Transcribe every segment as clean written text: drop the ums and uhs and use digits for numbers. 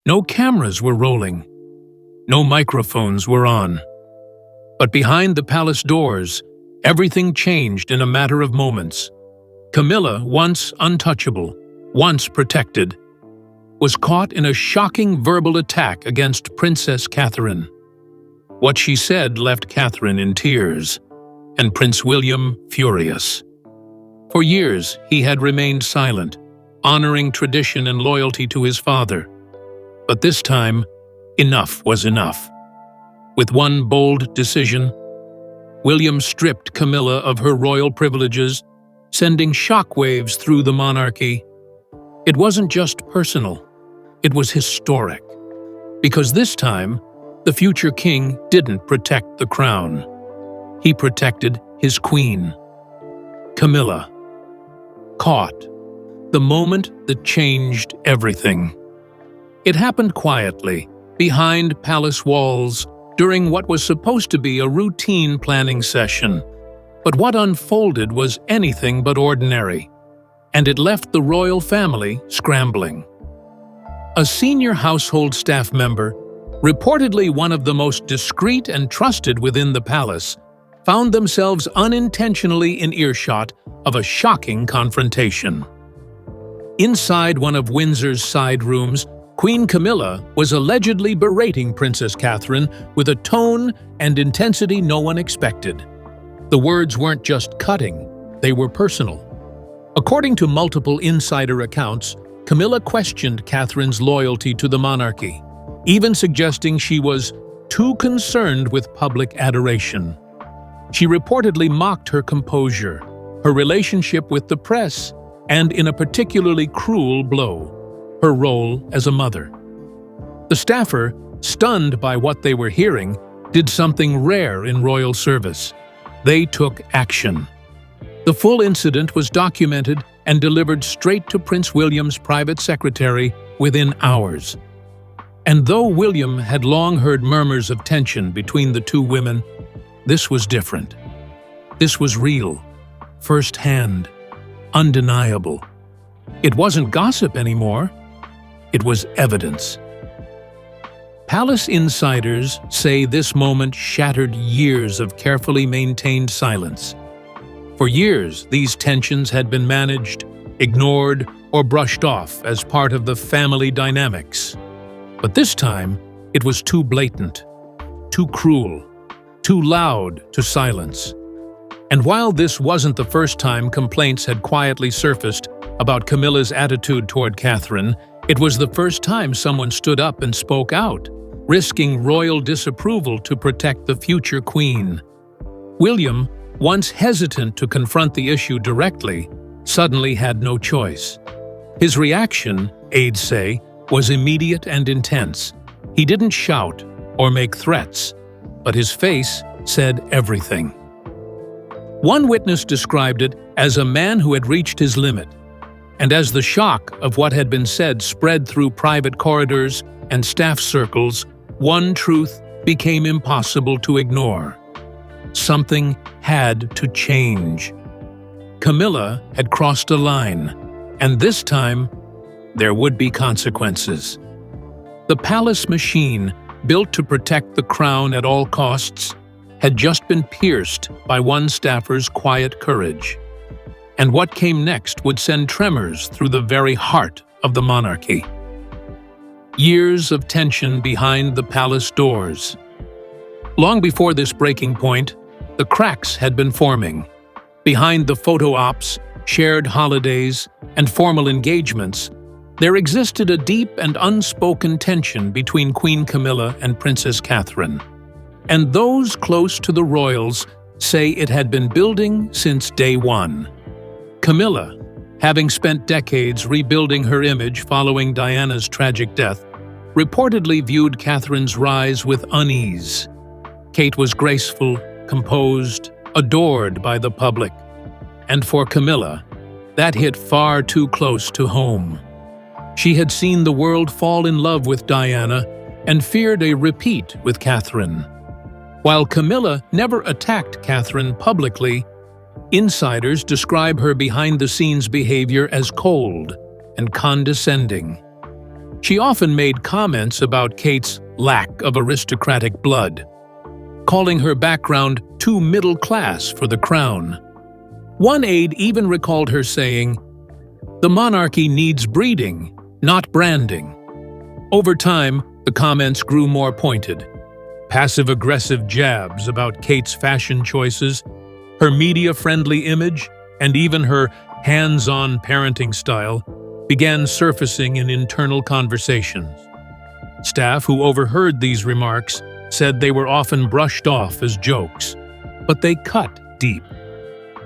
No cameras were rolling. No microphones were on. But behind the palace doors, everything changed in a matter of moments. Camilla, once untouchable, once protected, was caught in a shocking verbal attack against Princess Catherine. What she said left Catherine in tears, and Prince William furious. For years, he had remained silent, honoring tradition and loyalty to his father. But this time, enough was enough. With one bold decision, William stripped Camilla of her royal privileges, sending shockwaves through the monarchy. It wasn't just personal, it was historic. Because this time, the future king didn't protect the crown. He protected his queen. Camilla. Caught. The moment that changed everything. It happened quietly, behind palace walls, during what was supposed to be a routine planning session. But what unfolded was anything but ordinary, and it left the royal family scrambling. A senior household staff member, reportedly one of the most discreet and trusted within the palace, found themselves unintentionally in earshot of a shocking confrontation. Inside one of Windsor's side rooms, Queen Camilla was allegedly berating Princess Catherine with a tone and intensity no one expected. The words weren't just cutting, they were personal. According to multiple insider accounts, Camilla questioned Catherine's loyalty to the monarchy, even suggesting she was too concerned with public adoration. She reportedly mocked her composure, her relationship with the press, and in a particularly cruel blow, her role as a mother. The staffer, stunned by what they were hearing, did something rare in royal service. They took action. The full incident was documented and delivered straight to Prince William's private secretary within hours. And though William had long heard murmurs of tension between the two women, this was different. This was real, firsthand, undeniable. It wasn't gossip anymore. It was evidence. Palace insiders say this moment shattered years of carefully maintained silence. For years, these tensions had been managed, ignored, or brushed off as part of the family dynamics. But this time, it was too blatant, too cruel, too loud to silence. And while this wasn't the first time complaints had quietly surfaced about Camilla's attitude toward Catherine, it was the first time someone stood up and spoke out, risking royal disapproval to protect the future queen. William, once hesitant to confront the issue directly, suddenly had no choice. His reaction, aides say, was immediate and intense. He didn't shout or make threats, but his face said everything. One witness described it as a man who had reached his limit, and as the shock of what had been said spread through private corridors and staff circles, one truth became impossible to ignore. Something had to change. Camilla had crossed a line, and this time, there would be consequences. The palace machine, built to protect the crown at all costs, had just been pierced by one staffer's quiet courage. And what came next would send tremors through the very heart of the monarchy. Years of tension behind the palace doors. Long before this breaking point, the cracks had been forming. Behind the photo ops, shared holidays, and formal engagements, there existed a deep and unspoken tension between Queen Camilla and Princess Catherine. And those close to the royals say it had been building since day one. Camilla, having spent decades rebuilding her image following Diana's tragic death, reportedly viewed Catherine's rise with unease. Kate was graceful, composed, adored by the public. And for Camilla, that hit far too close to home. She had seen the world fall in love with Diana and feared a repeat with Catherine. While Camilla never attacked Catherine publicly, insiders describe her behind-the-scenes behavior as cold and condescending. She often made comments about Kate's lack of aristocratic blood, calling her background too middle class for the crown. One aide even recalled her saying, "The monarchy needs breeding, not branding." Over time, the comments grew more pointed. Passive-aggressive jabs about Kate's fashion choices, her media-friendly image, and even her hands-on parenting style began surfacing in internal conversations. Staff who overheard these remarks said they were often brushed off as jokes, but they cut deep.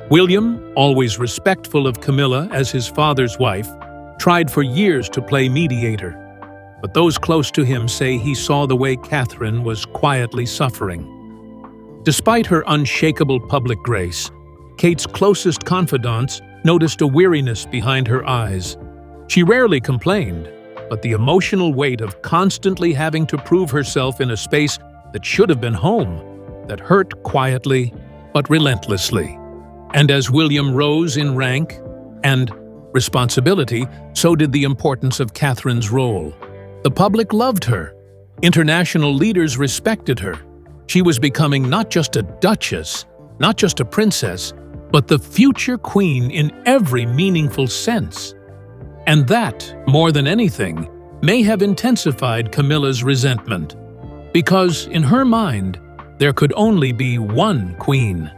William, always respectful of Camilla as his father's wife, tried for years to play mediator, but those close to him say he saw the way Catherine was quietly suffering. Despite her unshakable public grace, Kate's closest confidants noticed a weariness behind her eyes. She rarely complained, but the emotional weight of constantly having to prove herself in a space that should have been home, that hurt quietly but relentlessly. And as William rose in rank and responsibility, so did the importance of Catherine's role. The public loved her. International leaders respected her. She was becoming not just a duchess, not just a princess, but the future queen in every meaningful sense. And that, more than anything, may have intensified Camilla's resentment. Because, in her mind, there could only be one queen.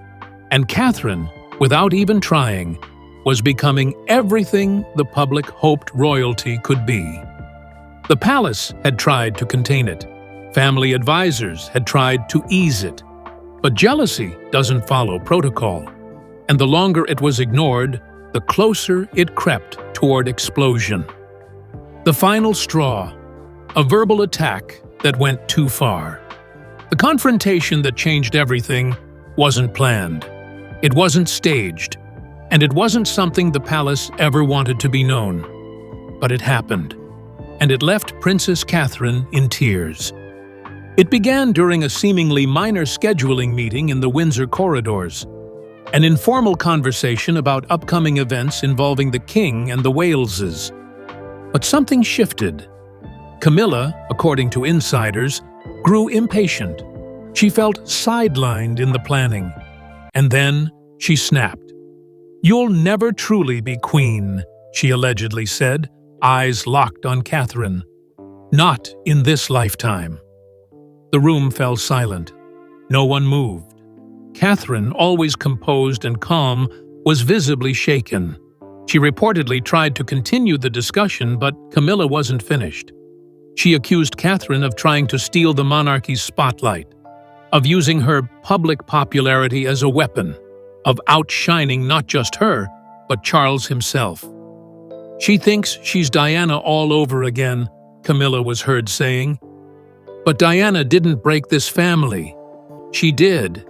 And Catherine, without even trying, was becoming everything the public hoped royalty could be. The palace had tried to contain it. Family advisors had tried to ease it. But jealousy doesn't follow protocol. And the longer it was ignored, the closer it crept toward explosion. The final straw, a verbal attack that went too far. The confrontation that changed everything wasn't planned. It wasn't staged, and it wasn't something the palace ever wanted to be known. But it happened, and it left Princess Catherine in tears. It began during a seemingly minor scheduling meeting in the Windsor corridors, an informal conversation about upcoming events involving the king and the Waleses. But something shifted. Camilla, according to insiders, grew impatient. She felt sidelined in the planning. And then she snapped. "You'll never truly be queen," she allegedly said, eyes locked on Catherine. "Not in this lifetime." The room fell silent. No one moved. Catherine, always composed and calm, was visibly shaken. She reportedly tried to continue the discussion, but Camilla wasn't finished. She accused Catherine of trying to steal the monarchy's spotlight, of using her public popularity as a weapon, of outshining not just her, but Charles himself. "She thinks she's Diana all over again," Camilla was heard saying. "But Diana didn't break this family. She did."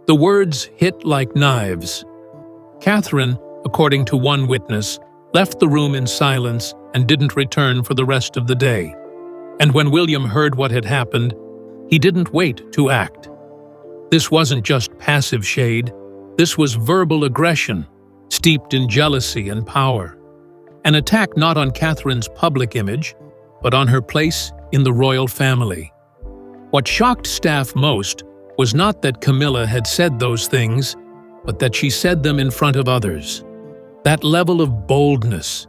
The words hit like knives. Catherine, according to one witness, left the room in silence and didn't return for the rest of the day. And when William heard what had happened, he didn't wait to act. This wasn't just passive shade. This was verbal aggression, steeped in jealousy and power. An attack not on Catherine's public image, but on her place in the royal family. What shocked staff most was not that Camilla had said those things, but that she said them in front of others. That level of boldness,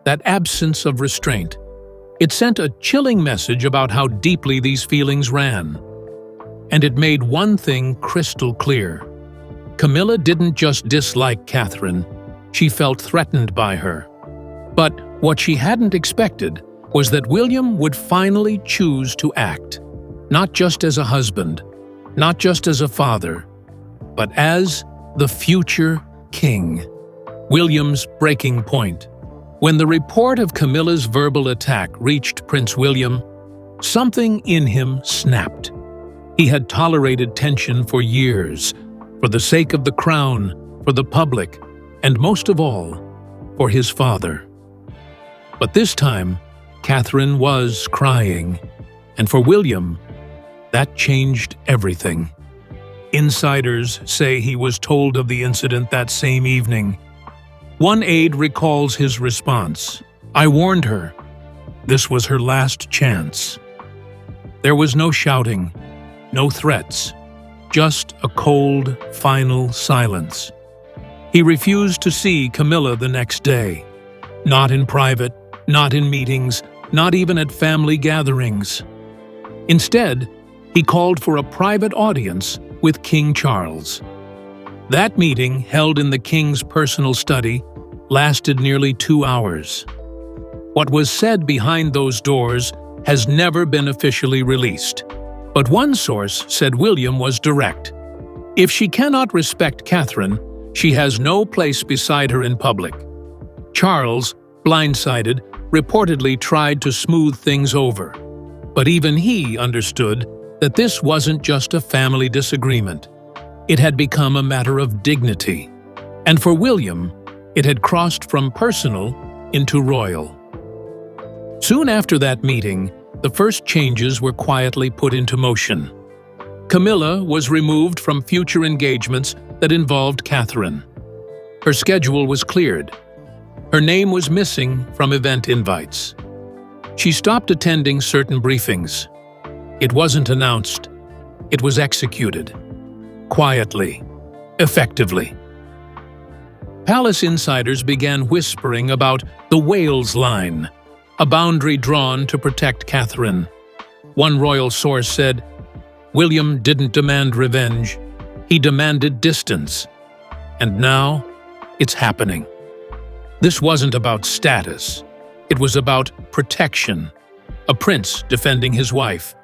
that absence of restraint, it sent a chilling message about how deeply these feelings ran. And it made one thing crystal clear. Camilla didn't just dislike Catherine, she felt threatened by her. But what she hadn't expected was that William would finally choose to act, not just as a husband, not just as a father, but as the future king. William's breaking point. When the report of Camilla's verbal attack reached Prince William, something in him snapped. He had tolerated tension for years, for the sake of the crown, for the public, and most of all, for his father. But this time, Catherine was crying, and for William, that changed everything. Insiders say he was told of the incident that same evening. One aide recalls his response. "I warned her. This was her last chance. There was no shouting, no threats, just a cold, final silence. He refused to see Camilla the next day. Not in private, not in meetings, not even at family gatherings. Instead, he called for a private audience with King Charles. That meeting, held in the king's personal study, lasted nearly 2 hours. What was said behind those doors has never been officially released. But one source said William was direct. If she cannot respect Catherine, she has no place beside her in public. Charles, blindsided, reportedly tried to smooth things over. But even he understood that this wasn't just a family disagreement. It had become a matter of dignity. And for William, it had crossed from personal into royal. Soon after that meeting, the first changes were quietly put into motion. Camilla was removed from future engagements that involved Catherine. Her schedule was cleared. Her name was missing from event invites. She stopped attending certain briefings. It wasn't announced. It was executed. Quietly. Effectively. Palace insiders began whispering about the Wales line, a boundary drawn to protect Catherine. One royal source said, "William didn't demand revenge. He demanded distance. And now, it's happening." This wasn't about status. It was about protection. A prince defending his wife.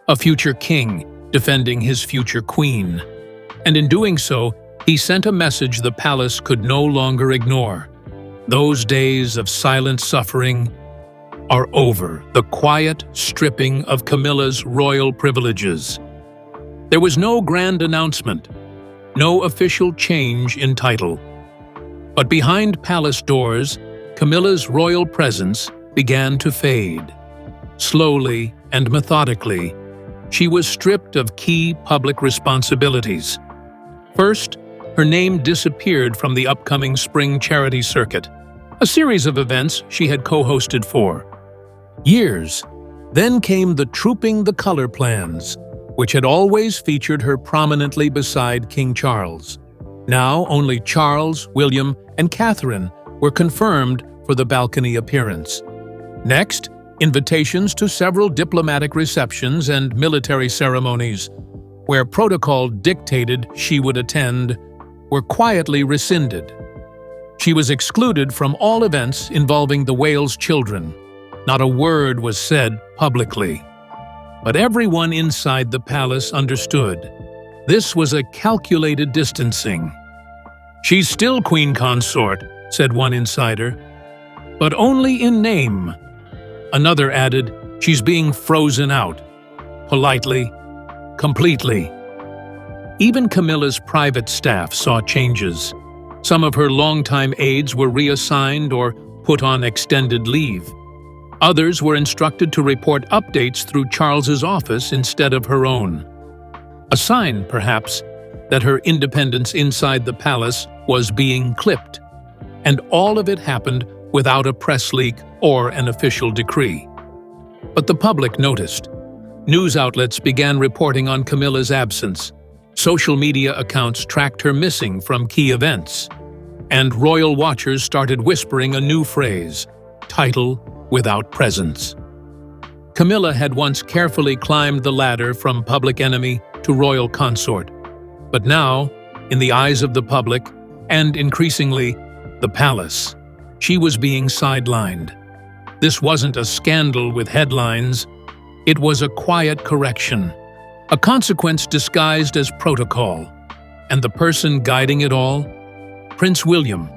A future king defending his future queen. And in doing so, he sent a message the palace could no longer ignore. Those days of silent suffering are over. The quiet stripping of Camilla's royal privileges. There was no grand announcement, no official change in title. But behind palace doors, Camilla's royal presence began to fade. Slowly and methodically, she was stripped of key public responsibilities. First, her name disappeared from the upcoming spring charity circuit, a series of events she had co-hosted for years. Then came the Trooping the Color plans, which had always featured her prominently beside King Charles. Now only Charles, William, and Catherine were confirmed for the balcony appearance. Next, invitations to several diplomatic receptions and military ceremonies, where protocol dictated she would attend, were quietly rescinded. She was excluded from all events involving the Wales children. Not a word was said publicly. But everyone inside the palace understood. This was a calculated distancing. "She's still queen consort," said one insider, "but only in name." Another added, "She's being frozen out. Politely, completely." Even Camilla's private staff saw changes. Some of her longtime aides were reassigned or put on extended leave. Others were instructed to report updates through Charles's office instead of her own. A sign, perhaps, that her independence inside the palace was being clipped. And all of it happened without a press leak or an official decree. But the public noticed. News outlets began reporting on Camilla's absence. Social media accounts tracked her missing from key events. And royal watchers started whispering a new phrase, title without presence. Camilla had once carefully climbed the ladder from public enemy to royal consort. But now, in the eyes of the public, and increasingly, the palace, she was being sidelined. This wasn't a scandal with headlines. It was a quiet correction, a consequence disguised as protocol. And the person guiding it all? Prince William,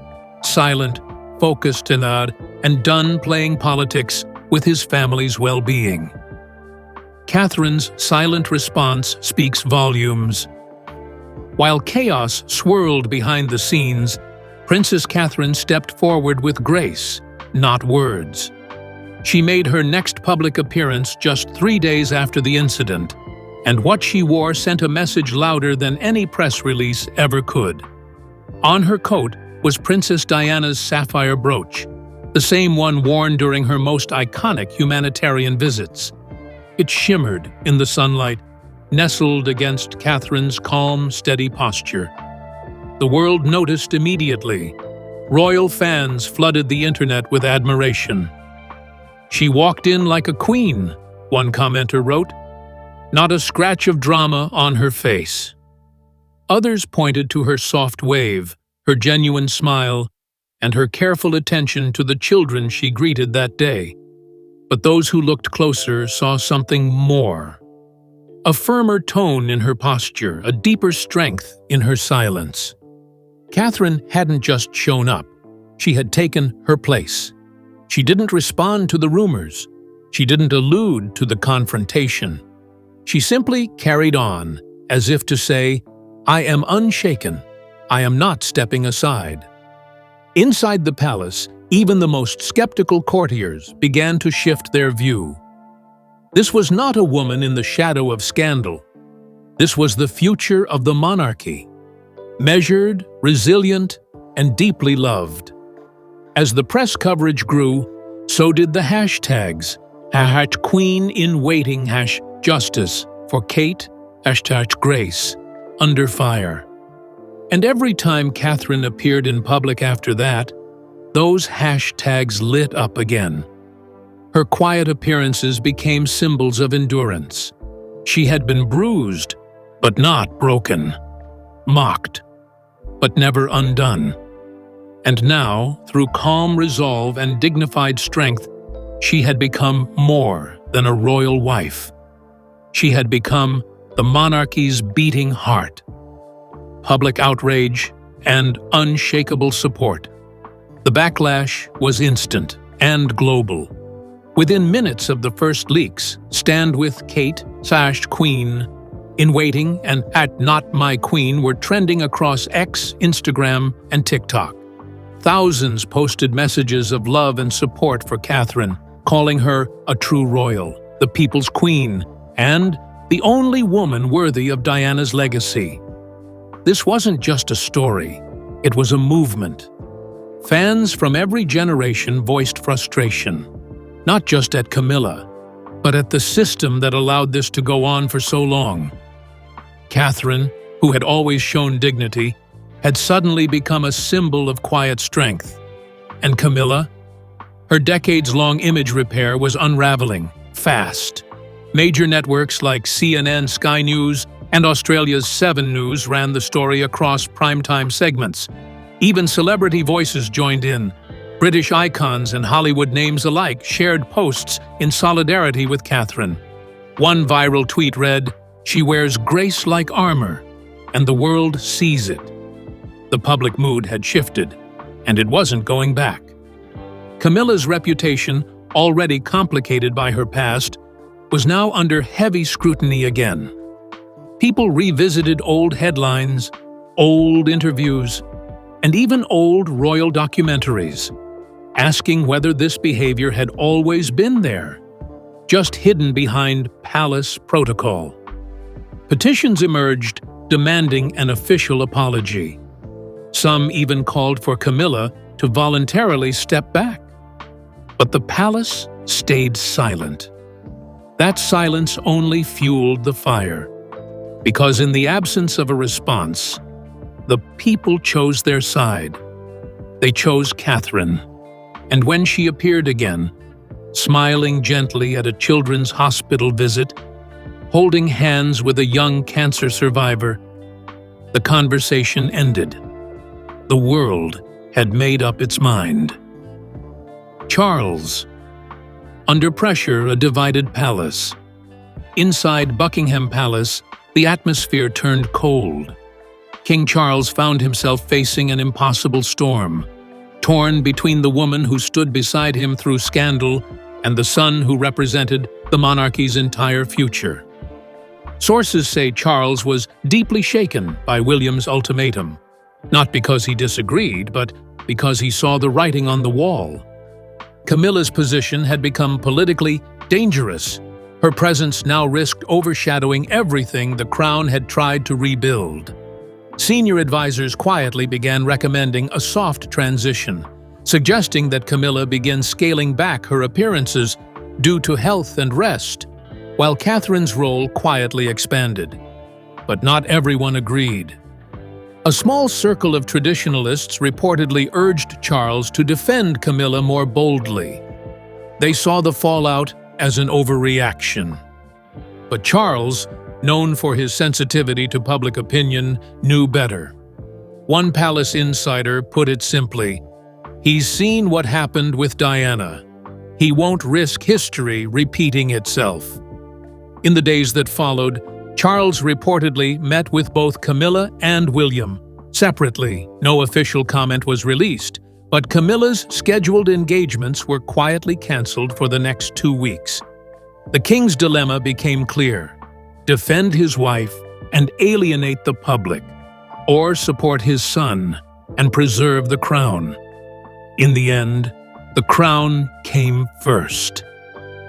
silent, focused and done playing politics with his family's well-being. Catherine's silent response speaks volumes. While chaos swirled behind the scenes, Princess Catherine stepped forward with grace, not words. She made her next public appearance just 3 days after the incident, and what she wore sent a message louder than any press release ever could. On her coat was Princess Diana's sapphire brooch, the same one worn during her most iconic humanitarian visits. It shimmered in the sunlight, nestled against Catherine's calm, steady posture. The world noticed immediately. Royal fans flooded the internet with admiration. "She walked in like a queen," one commenter wrote. "Not a scratch of drama on her face." Others pointed to her soft wave, her genuine smile, and her careful attention to the children she greeted that day. But those who looked closer saw something more. A firmer tone in her posture, a deeper strength in her silence. Catherine hadn't just shown up. She had taken her place. She didn't respond to the rumors. She didn't allude to the confrontation. She simply carried on, as if to say, "I am unshaken. I am not stepping aside." Inside the palace, even the most skeptical courtiers began to shift their view. This was not a woman in the shadow of scandal. This was the future of the monarchy. Measured, resilient, and deeply loved. As the press coverage grew, so did the hashtags. #QueenInWaiting, #Justice for Kate, #Grace, under fire. And every time Catherine appeared in public after that, those hashtags lit up again. Her quiet appearances became symbols of endurance. She had been bruised, but not broken. Mocked, but never undone. And now, through calm resolve and dignified strength, she had become more than a royal wife. She had become the monarchy's beating heart. Public outrage and unshakable support. The backlash was instant and global. Within minutes of the first leaks, "Stand with Kate, /Queen, in Waiting," and @NotMyQueen were trending across X, Instagram, and TikTok. Thousands posted messages of love and support for Catherine, calling her a true royal, the people's queen, and the only woman worthy of Diana's legacy. This wasn't just a story, it was a movement. Fans from every generation voiced frustration, not just at Camilla, but at the system that allowed this to go on for so long. Catherine, who had always shown dignity, had suddenly become a symbol of quiet strength. And Camilla? Her decades-long image repair was unraveling, fast. Major networks like CNN, Sky News, and Australia's 7 News ran the story across primetime segments. Even celebrity voices joined in. British icons and Hollywood names alike shared posts in solidarity with Catherine. One viral tweet read, "She wears grace like armor, and the world sees it." The public mood had shifted, and it wasn't going back. Camilla's reputation, already complicated by her past, was now under heavy scrutiny again. People revisited old headlines, old interviews, and even old royal documentaries, asking whether this behavior had always been there, just hidden behind palace protocol. Petitions emerged demanding an official apology. Some even called for Camilla to voluntarily step back. But the palace stayed silent. That silence only fueled the fire, because in the absence of a response, the people chose their side. They chose Catherine, and when she appeared again, smiling gently at a children's hospital visit, holding hands with a young cancer survivor, the conversation ended. The world had made up its mind. Charles. Under pressure, a divided palace. Inside Buckingham Palace, the atmosphere turned cold. King Charles found himself facing an impossible storm, torn between the woman who stood beside him through scandal and the son who represented the monarchy's entire future. Sources say Charles was deeply shaken by William's ultimatum, not because he disagreed, but because he saw the writing on the wall. Camilla's position had become politically dangerous. Her presence now risked overshadowing everything the crown had tried to rebuild. Senior advisors quietly began recommending a soft transition, suggesting that Camilla begin scaling back her appearances due to health and rest, while Catherine's role quietly expanded. But not everyone agreed. A small circle of traditionalists reportedly urged Charles to defend Camilla more boldly. They saw the fallout as an overreaction. But Charles, known for his sensitivity to public opinion, knew better. One palace insider put it simply, "He's seen what happened with Diana. He won't risk history repeating itself." In the days that followed, Charles reportedly met with both Camilla and William. Separately, no official comment was released, but Camilla's scheduled engagements were quietly cancelled for the next 2 weeks. The king's dilemma became clear: defend his wife and alienate the public, or support his son and preserve the crown. In the end, the crown came first,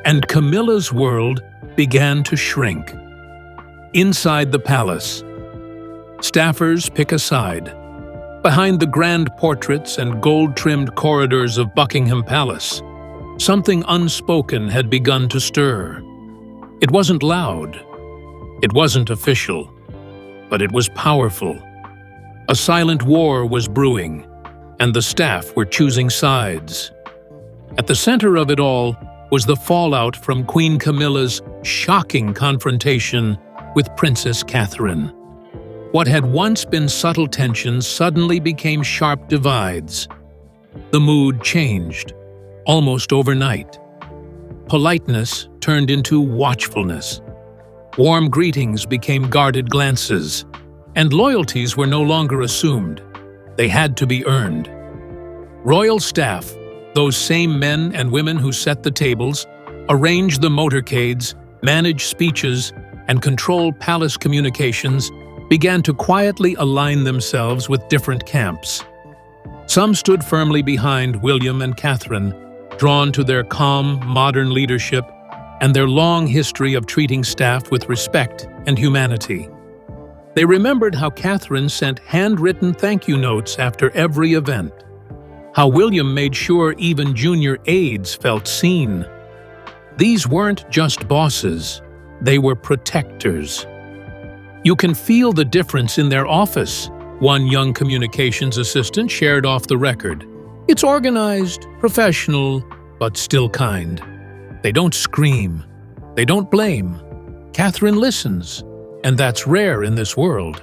and Camilla's world began to shrink. Inside the palace, staffers pick a side. Behind the grand portraits and gold-trimmed corridors of Buckingham Palace, something unspoken had begun to stir. It wasn't loud, it wasn't official, but it was powerful. A silent war was brewing, and the staff were choosing sides. At the center of it all was the fallout from Queen Camilla's shocking confrontation with Princess Catherine. What had once been subtle tensions suddenly became sharp divides. The mood changed, almost overnight. Politeness turned into watchfulness. Warm greetings became guarded glances, and loyalties were no longer assumed. They had to be earned. Royal staff, those same men and women who set the tables, arrange the motorcades, manage speeches, and control palace communications, began to quietly align themselves with different camps. Some stood firmly behind William and Catherine, drawn to their calm, modern leadership and their long history of treating staff with respect and humanity. They remembered how Catherine sent handwritten thank you notes after every event, how William made sure even junior aides felt seen. These weren't just bosses, they were protectors. "You can feel the difference in their office," one young communications assistant shared off the record. "It's organized, professional, but still kind. They don't scream. They don't blame. Catherine listens, and that's rare in this world."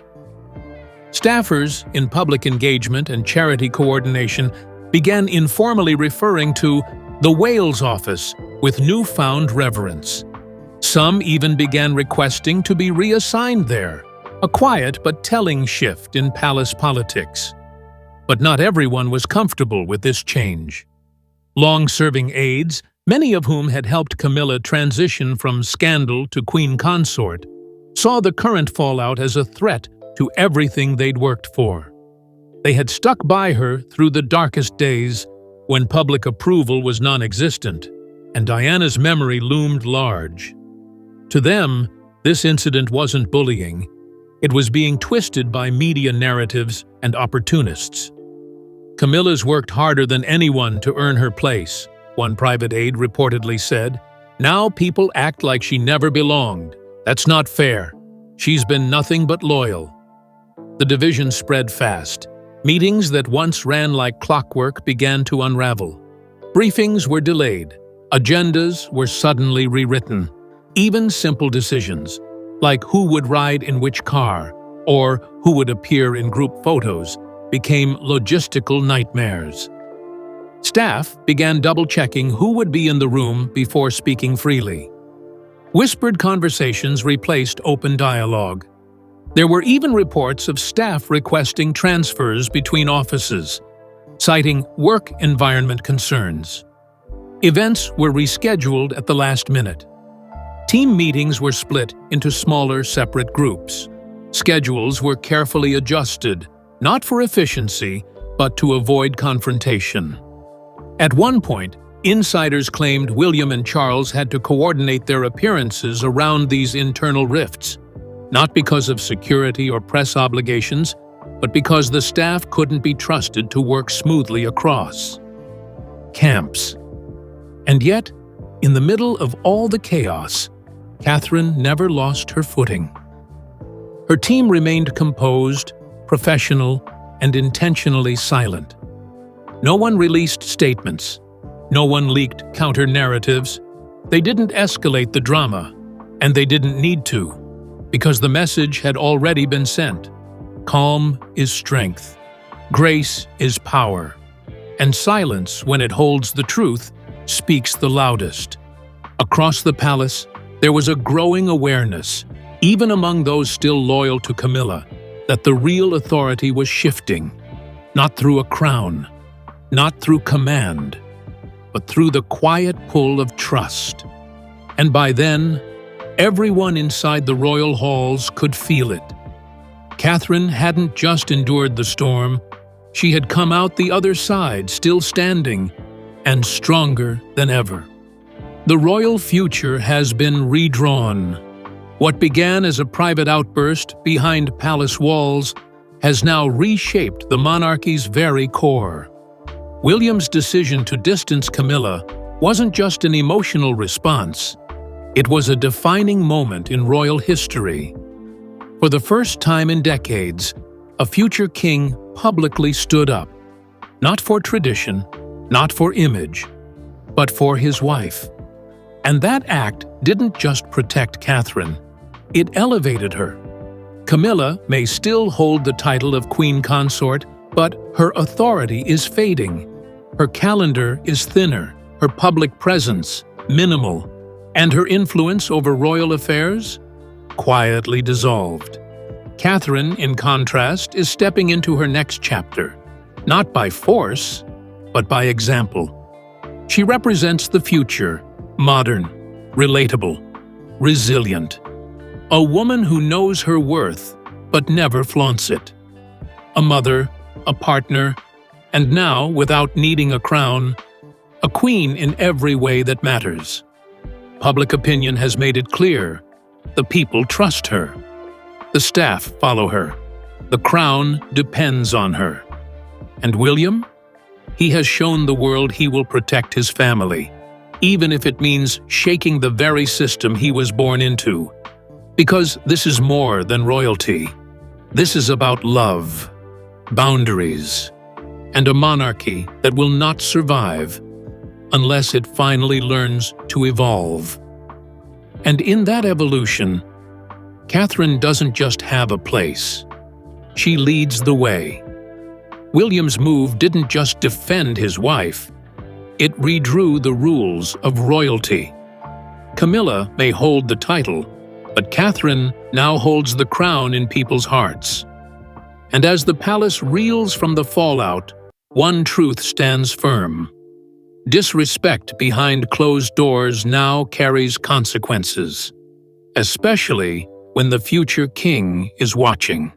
Staffers in public engagement and charity coordination began informally referring to the Wales office with newfound reverence. Some even began requesting to be reassigned there, a quiet but telling shift in palace politics. But not everyone was comfortable with this change. Long-serving aides, many of whom had helped Camilla transition from scandal to queen consort, saw the current fallout as a threat to everything they'd worked for. They had stuck by her through the darkest days when public approval was non-existent, and Diana's memory loomed large. To them, this incident wasn't bullying. It was being twisted by media narratives and opportunists. "Camilla's worked harder than anyone to earn her place," one private aide reportedly said. "Now people act like she never belonged. That's not fair. She's been nothing but loyal." The division spread fast. Meetings that once ran like clockwork began to unravel. Briefings were delayed. Agendas were suddenly rewritten. Even simple decisions, like who would ride in which car or who would appear in group photos, became logistical nightmares. Staff began double-checking who would be in the room before speaking freely. Whispered conversations replaced open dialogue. There were even reports of staff requesting transfers between offices, citing work environment concerns. Events were rescheduled at the last minute. Team meetings were split into smaller, separate groups. Schedules were carefully adjusted, not for efficiency, but to avoid confrontation. At one point, insiders claimed William and Charles had to coordinate their appearances around these internal rifts, not because of security or press obligations, but because the staff couldn't be trusted to work smoothly across. camps. And yet, in the middle of all the chaos, Catherine never lost her footing. Her team remained composed, professional, and intentionally silent. No one released statements. No one leaked counter-narratives. They didn't escalate the drama, and they didn't need to, because the message had already been sent. Calm is strength. Grace is power. And silence, when it holds the truth, speaks the loudest. Across the palace, there was a growing awareness, even among those still loyal to Camilla, that the real authority was shifting, not through a crown, not through command, but through the quiet pull of trust. And by then, everyone inside the royal halls could feel it. Catherine hadn't just endured the storm, she had come out the other side, still standing, and stronger than ever. The royal future has been redrawn. What began as a private outburst behind palace walls has now reshaped the monarchy's very core. William's decision to distance Camilla wasn't just an emotional response. It was a defining moment in royal history. For the first time in decades, a future king publicly stood up, not for tradition, not for image, but for his wife. And that act didn't just protect Catherine, it elevated her. Camilla may still hold the title of queen consort, but her authority is fading. Her calendar is thinner, her public presence minimal, and her influence over royal affairs quietly dissolved. Catherine, in contrast, is stepping into her next chapter, not by force, but by example. She represents the future, modern, relatable, resilient. A woman who knows her worth, but never flaunts it. A mother, a partner, and now, without needing a crown, a queen in every way that matters. Public opinion has made it clear. The people trust her. The staff follow her. The crown depends on her. And William? He has shown the world he will protect his family, even if it means shaking the very system he was born into. Because this is more than royalty. This is about love, boundaries, and a monarchy that will not survive unless it finally learns to evolve. And in that evolution, Catherine doesn't just have a place. She leads the way. William's move didn't just defend his wife, it redrew the rules of royalty. Camilla may hold the title, but Catherine now holds the crown in people's hearts. And as the palace reels from the fallout, one truth stands firm. Disrespect behind closed doors now carries consequences, especially when the future king is watching.